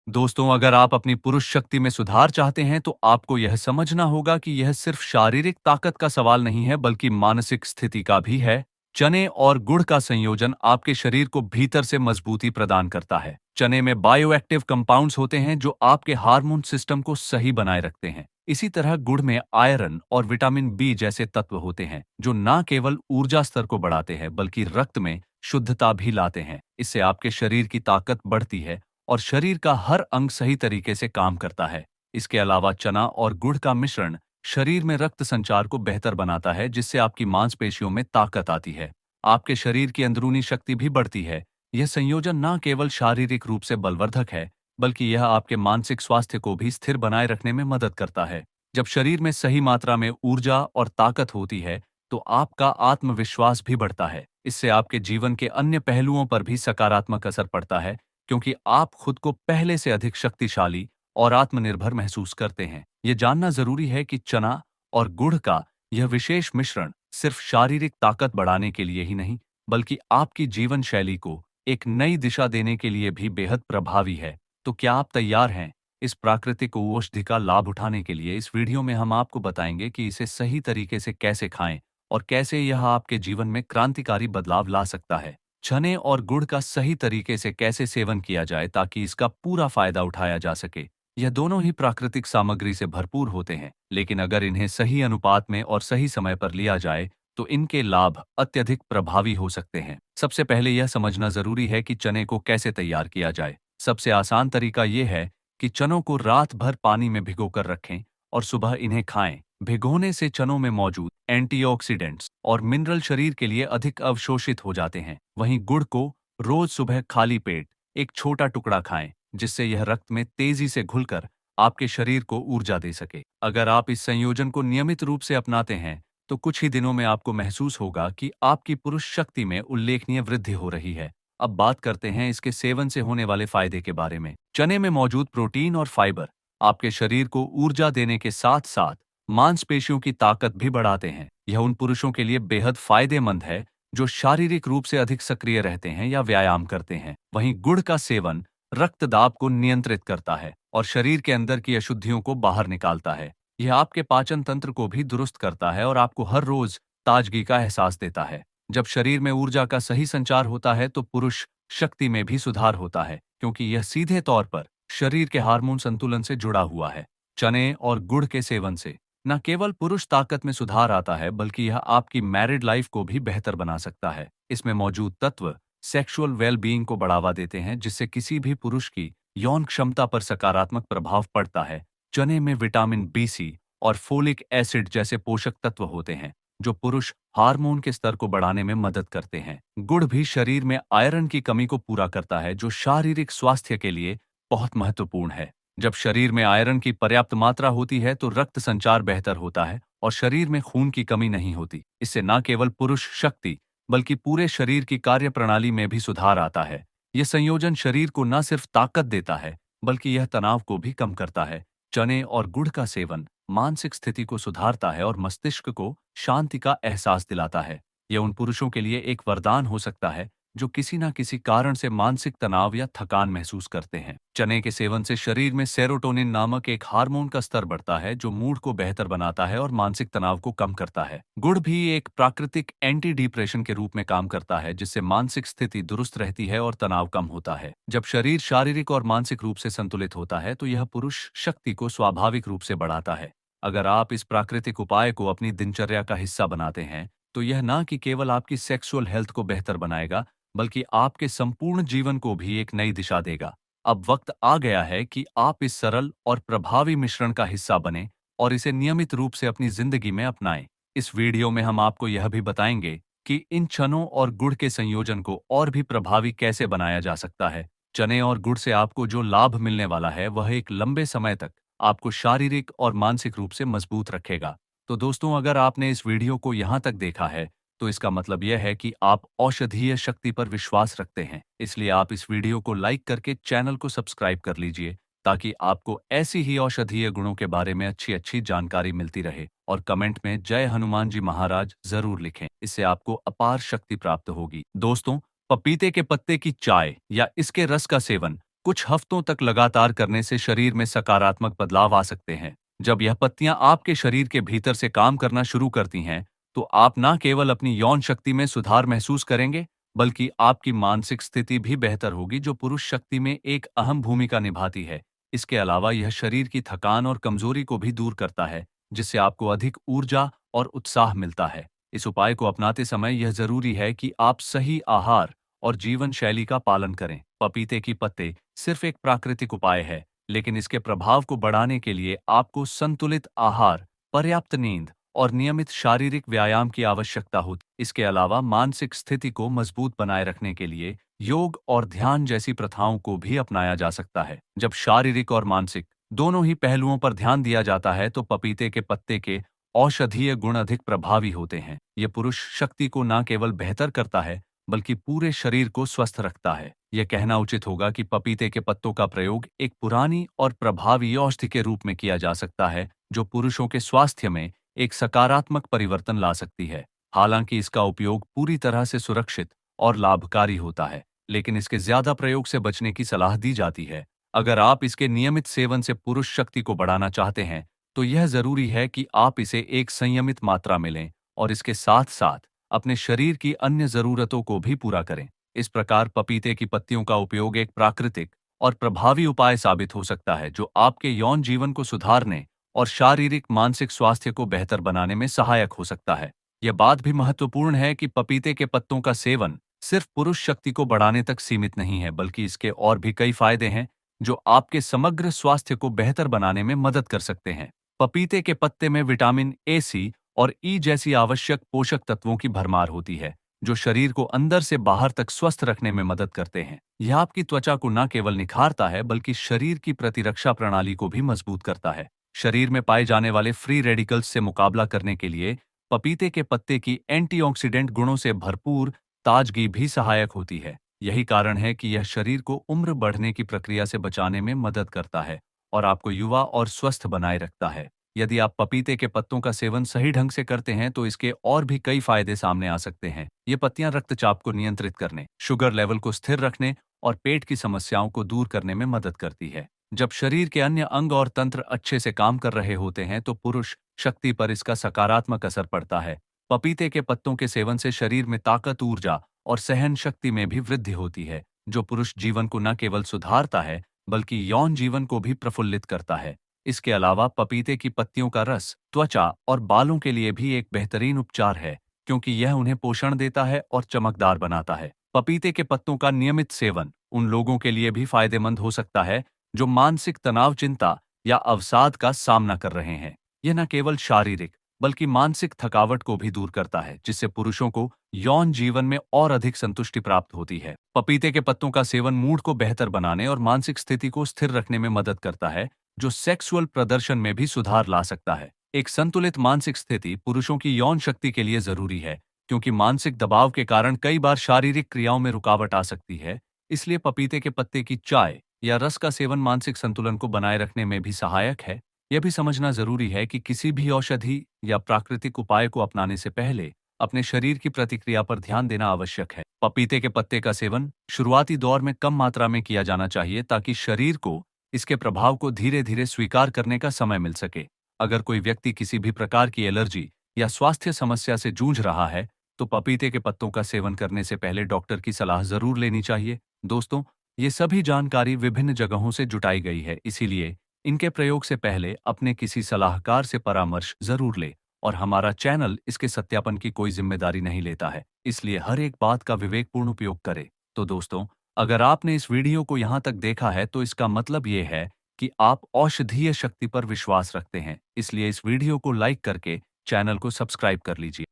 दोस्तों, अगर आप अपनी पुरुष शक्ति में सुधार चाहते हैं तो आपको यह समझना होगा कि यह सिर्फ शारीरिक ताकत का सवाल नहीं है बल्कि मानसिक स्थिति का भी है। चने और गुड़ का संयोजन आपके शरीर को भीतर से मजबूती प्रदान करता है। चने में बायोएक्टिव कंपाउंड्स होते हैं जो आपके हार्मोन सिस्टम को सही बनाए रखते हैं। इसी तरह गुड़ में आयरन और विटामिन बी जैसे तत्व होते हैं जो न केवल ऊर्जा स्तर को बढ़ाते हैं बल्कि रक्त में शुद्धता भी लाते हैं। इससे आपके शरीर की ताकत बढ़ती है और शरीर का हर अंग सही तरीके से काम करता है। इसके अलावा चना और गुड़ का मिश्रण शरीर में रक्त संचार को बेहतर बनाता है जिससे आपकी मांसपेशियों में ताकत आती है। आपके शरीर की अंदरूनी शक्ति भी बढ़ती है। यह संयोजन न केवल शारीरिक रूप से बलवर्धक है बल्कि यह आपके मानसिक स्वास्थ्य को भी स्थिर बनाए रखने में मदद करता है। जब शरीर में सही मात्रा में ऊर्जा और ताकत होती है तो आपका आत्मविश्वास भी बढ़ता है। इससे आपके जीवन के अन्य पहलुओं पर भी सकारात्मक असर पड़ता है क्योंकि आप खुद को पहले से अधिक शक्तिशाली और आत्मनिर्भर महसूस करते हैं। ये जानना जरूरी है कि चना और गुड़ का यह विशेष मिश्रण सिर्फ शारीरिक ताकत बढ़ाने के लिए ही नहीं, बल्कि आपकी जीवन शैली को एक नई दिशा देने के लिए भी बेहद प्रभावी है। तो क्या आप तैयार हैं? इस प्राकृतिक औषधि का लाभ उठाने के लिए इस वीडियो में हम आपको बताएंगे कि इसे सही तरीके से कैसे खाएं और कैसे यह आपके जीवन में क्रांतिकारी बदलाव ला सकता है। चने और गुड़ का सही तरीके से कैसे सेवन किया जाए ताकि इसका पूरा फायदा उठाया जा सके। यह दोनों ही प्राकृतिक सामग्री से भरपूर होते हैं, लेकिन अगर इन्हें सही अनुपात में और सही समय पर लिया जाए तो इनके लाभ अत्यधिक प्रभावी हो सकते हैं। सबसे पहले यह समझना जरूरी है कि चने को कैसे तैयार किया जाए। सबसे आसान तरीका यह है कि चनों को रात भर पानी में भिगोकर रखें और सुबह इन्हें खाएं। भिगोने से चनों में मौजूद एंटीऑक्सीडेंट्स और मिनरल शरीर के लिए अधिक अवशोषित हो जाते हैं। वहीं गुड़ को रोज सुबह खाली पेट एक छोटा टुकड़ा खाएं, जिससे यह रक्त में तेजी से घुलकर आपके शरीर को ऊर्जा दे सके। अगर आप इस संयोजन को नियमित रूप से अपनाते हैं तो कुछ ही दिनों में आपको महसूस होगा कि आपकी पुरुष शक्ति में उल्लेखनीय वृद्धि हो रही है। अब बात करते हैं इसके सेवन से होने वाले फायदे के बारे में। चने में मौजूद प्रोटीन और फाइबर आपके शरीर को ऊर्जा देने के साथ साथ मांसपेशियों की ताकत भी बढ़ाते हैं। यह उन पुरुषों के लिए बेहद फायदेमंद है जो शारीरिक रूप से अधिक सक्रिय रहते हैं या व्यायाम करते हैं। वहीं गुड़ का सेवन रक्तदाब को नियंत्रित करता है और शरीर के अंदर की अशुद्धियों को बाहर निकालता है। यह आपके पाचन तंत्र को भी दुरुस्त करता है और आपको हर रोज ताजगी का एहसास देता है। जब शरीर में ऊर्जा का सही संचार होता है तो पुरुष शक्ति में भी सुधार होता है क्योंकि यह सीधे तौर पर शरीर के हार्मोन संतुलन से जुड़ा हुआ है। चने और गुड़ के सेवन से न केवल पुरुष ताकत में सुधार आता है बल्कि यह आपकी मैरिड लाइफ को भी बेहतर बना सकता है। इसमें मौजूद तत्व सेक्सुअल वेल बीइंग को बढ़ावा देते हैं जिससे किसी भी पुरुष की यौन क्षमता पर सकारात्मक प्रभाव पड़ता है। चने में विटामिन बी और फोलिक एसिड जैसे पोषक तत्व होते हैं जो पुरुष हार्मोन के स्तर को बढ़ाने में मदद करते हैं। गुड़ भी शरीर में आयरन की कमी को पूरा करता है जो शारीरिक स्वास्थ्य के लिए बहुत महत्वपूर्ण है। जब शरीर में आयरन की पर्याप्त मात्रा होती है तो रक्त संचार बेहतर होता है और शरीर में खून की कमी नहीं होती। इससे न केवल पुरुष शक्ति बल्कि पूरे शरीर की कार्यप्रणाली में भी सुधार आता है। यह संयोजन शरीर को न सिर्फ ताकत देता है बल्कि यह तनाव को भी कम करता है। चने और गुड़ का सेवन मानसिक स्थिति को सुधारता है और मस्तिष्क को शांति का एहसास दिलाता है। यह उन पुरुषों के लिए एक वरदान हो सकता है जो किसी न किसी कारण से मानसिक तनाव या थकान महसूस करते हैं। चने के सेवन से शरीर में सेरोटोनिन नामक एक हार्मोन का स्तर बढ़ता है जो मूड को बेहतर बनाता है और मानसिक तनाव को कम करता है। गुड़ भी एक प्राकृतिक एंटी डिप्रेशन के रूप में काम करता है जिससे मानसिक स्थिति दुरुस्त रहती है और तनाव कम होता है। जब शरीर शारीरिक और मानसिक रूप से संतुलित होता है तो यह पुरुष शक्ति को स्वाभाविक रूप से बढ़ाता है। अगर आप इस प्राकृतिक उपाय को अपनी दिनचर्या का हिस्सा बनाते हैं तो यह न कि केवल आपकी सेक्सुअल हेल्थ को बेहतर बनाएगा बल्कि आपके संपूर्ण जीवन को भी एक नई दिशा देगा। अब वक्त आ गया है कि आप इस सरल और प्रभावी मिश्रण का हिस्सा बनें और इसे नियमित रूप से अपनी जिंदगी में अपनाएं। इस वीडियो में हम आपको यह भी बताएंगे कि इन चनों और गुड़ के संयोजन को और भी प्रभावी कैसे बनाया जा सकता है। चने और गुड़ से आपको जो लाभ मिलने वाला है वह एक लंबे समय तक आपको शारीरिक और मानसिक रूप से मजबूत रखेगा। तो दोस्तों, अगर आपने इस वीडियो को यहाँ तक देखा है तो इसका मतलब यह है कि आप औषधीय शक्ति पर विश्वास रखते हैं। इसलिए आप इस वीडियो को लाइक करके चैनल को सब्सक्राइब कर लीजिए ताकि आपको ऐसी ही औषधीय गुणों के बारे में अच्छी अच्छी जानकारी मिलती रहे। और कमेंट में जय हनुमान जी महाराज जरूर लिखें। इससे आपको अपार शक्ति प्राप्त होगी। दोस्तों, पपीते के पत्ते की चाय या इसके रस का सेवन कुछ हफ्तों तक लगातार करने से शरीर में सकारात्मक बदलाव आ सकते हैं। जब यह पत्तियां आपके शरीर के भीतर से काम करना शुरू करती हैं, तो आप न केवल अपनी यौन शक्ति में सुधार महसूस करेंगे, बल्कि आपकी मानसिक स्थिति भी बेहतर होगी, जो पुरुष शक्ति में एक अहम भूमिका निभाती है। इसके अलावा यह शरीर की थकान और कमजोरी को भी दूर करता है, जिससे आपको अधिक ऊर्जा और उत्साह मिलता है। इस उपाय को अपनाते समय यह जरूरी है कि आप सही आहार और जीवन शैली का पालन करें। पपीते की पत्ते सिर्फ एक प्राकृतिक उपाय है, लेकिन इसके प्रभाव को बढ़ाने के लिए आपको संतुलित आहार, पर्याप्त नींद और नियमित शारीरिक व्यायाम की आवश्यकता होती है। इसके अलावा मानसिक स्थिति को मजबूत बनाए रखने के लिए योग और ध्यान जैसी प्रथाओं को भी अपनाया जा सकता है। जब शारीरिक और मानसिक दोनों ही पहलुओं पर ध्यान दिया जाता है, तो पपीते के पत्ते के औषधीय गुण अधिक प्रभावी होते हैं। ये पुरुष शक्ति को न केवल बेहतर करता है, बल्कि पूरे शरीर को स्वस्थ रखता है। यह कहना उचित होगा कि पपीते के पत्तों का प्रयोग एक पुरानी और प्रभावी औषधि के रूप में किया जा सकता है, जो पुरुषों के स्वास्थ्य में एक सकारात्मक परिवर्तन ला सकती है। हालांकि इसका उपयोग पूरी तरह से सुरक्षित और लाभकारी होता है, लेकिन इसके ज्यादा प्रयोग से बचने की सलाह दी जाती है। अगर आप इसके नियमित सेवन से पुरुष शक्ति को बढ़ाना चाहते हैं, तो यह जरूरी है कि आप इसे एक संयमित मात्रा में लें और इसके साथ साथ अपने शरीर की अन्य जरूरतों को भी पूरा करें। इस प्रकार पपीते की पत्तियों का उपयोग एक प्राकृतिक और प्रभावी उपाय साबित हो सकता है, जो आपके यौन जीवन को सुधारने और शारीरिक मानसिक स्वास्थ्य को बेहतर बनाने में सहायक हो सकता है। यह बात भी महत्वपूर्ण है कि पपीते के पत्तों का सेवन सिर्फ पुरुष शक्ति को बढ़ाने तक सीमित नहीं है, बल्कि इसके और भी कई फायदे हैं, जो आपके समग्र स्वास्थ्य को बेहतर बनाने में मदद कर सकते हैं। पपीते के पत्ते में विटामिन ए, सी और ई जैसी आवश्यक पोषक तत्वों की भरमार होती है, जो शरीर को अंदर से बाहर तक स्वस्थ रखने में मदद करते हैं। यह आपकी त्वचा को न केवल निखारता है, बल्कि शरीर की प्रतिरक्षा प्रणाली को भी मजबूत करता है। शरीर में पाए जाने वाले फ्री रेडिकल्स से मुकाबला करने के लिए पपीते के पत्ते की एंटीऑक्सीडेंट गुणों से भरपूर ताजगी भी सहायक होती है। यही कारण है कि यह शरीर को उम्र बढ़ने की प्रक्रिया से बचाने में मदद करता है और आपको युवा और स्वस्थ बनाए रखता है। यदि आप पपीते के पत्तों का सेवन सही ढंग से करते हैं, तो इसके और भी कई फायदे सामने आ सकते हैं। ये पत्तियां रक्तचाप को नियंत्रित करने, शुगर लेवल को स्थिर रखने और पेट की समस्याओं को दूर करने में मदद करती है। जब शरीर के अन्य अंग और तंत्र अच्छे से काम कर रहे होते हैं, तो पुरुष शक्ति पर इसका सकारात्मक असर पड़ता है। पपीते के पत्तों के सेवन से शरीर में ताकत, ऊर्जा और सहन शक्ति में भी वृद्धि होती है, जो पुरुष जीवन को न केवल सुधारता है, बल्कि यौन जीवन को भी प्रफुल्लित करता है। इसके अलावा पपीते की पत्तियों का रस त्वचा और बालों के लिए भी एक बेहतरीन उपचार है, क्योंकि यह उन्हें पोषण देता है और चमकदार बनाता है। पपीते के पत्तों का नियमित सेवन उन लोगों के लिए भी फायदेमंद हो सकता है, जो मानसिक तनाव, चिंता या अवसाद का सामना कर रहे हैं। यह न केवल शारीरिक बल्कि मानसिक थकावट को भी दूर करता है, जिससे पुरुषों को यौन जीवन में और अधिक संतुष्टि प्राप्त होती है। पपीते के पत्तों का सेवन मूड को बेहतर बनाने और मानसिक स्थिति को स्थिर रखने में मदद करता है, जो सेक्सुअल प्रदर्शन में भी सुधार ला सकता है। एक संतुलित मानसिक स्थिति पुरुषों की यौन शक्ति के लिए जरूरी है, क्योंकि मानसिक दबाव के कारण कई बार शारीरिक क्रियाओं में रुकावट आ सकती है। इसलिए पपीते के पत्ते की चाय या रस का सेवन मानसिक संतुलन को बनाए रखने में भी सहायक है। यह भी समझना जरूरी है कि किसी भी औषधि या प्राकृतिक उपाय को अपनाने से पहले अपने शरीर की प्रतिक्रिया पर ध्यान देना आवश्यक है। पपीते के पत्ते का सेवन शुरुआती दौर में कम मात्रा में किया जाना चाहिए, ताकि शरीर को इसके प्रभाव को धीरे धीरे स्वीकार करने का समय मिल सके। अगर कोई व्यक्ति किसी भी प्रकार की एलर्जी या स्वास्थ्य समस्या से जूझ रहा है, तो पपीते के पत्तों का सेवन करने से पहले डॉक्टर की सलाह जरूर लेनी चाहिए। दोस्तों, ये सभी जानकारी विभिन्न जगहों से जुटाई गई है, इसीलिए इनके प्रयोग से पहले अपने किसी सलाहकार से परामर्श जरूर ले। और हमारा चैनल इसके सत्यापन की कोई जिम्मेदारी नहीं लेता है, इसलिए हर एक बात का विवेकपूर्ण उपयोग करे। तो दोस्तों, अगर आपने इस वीडियो को यहाँ तक देखा है, तो इसका मतलब ये है कि आप औषधीय शक्ति पर विश्वास रखते हैं। इसलिए इस वीडियो को लाइक करके चैनल को सब्सक्राइब कर लीजिए।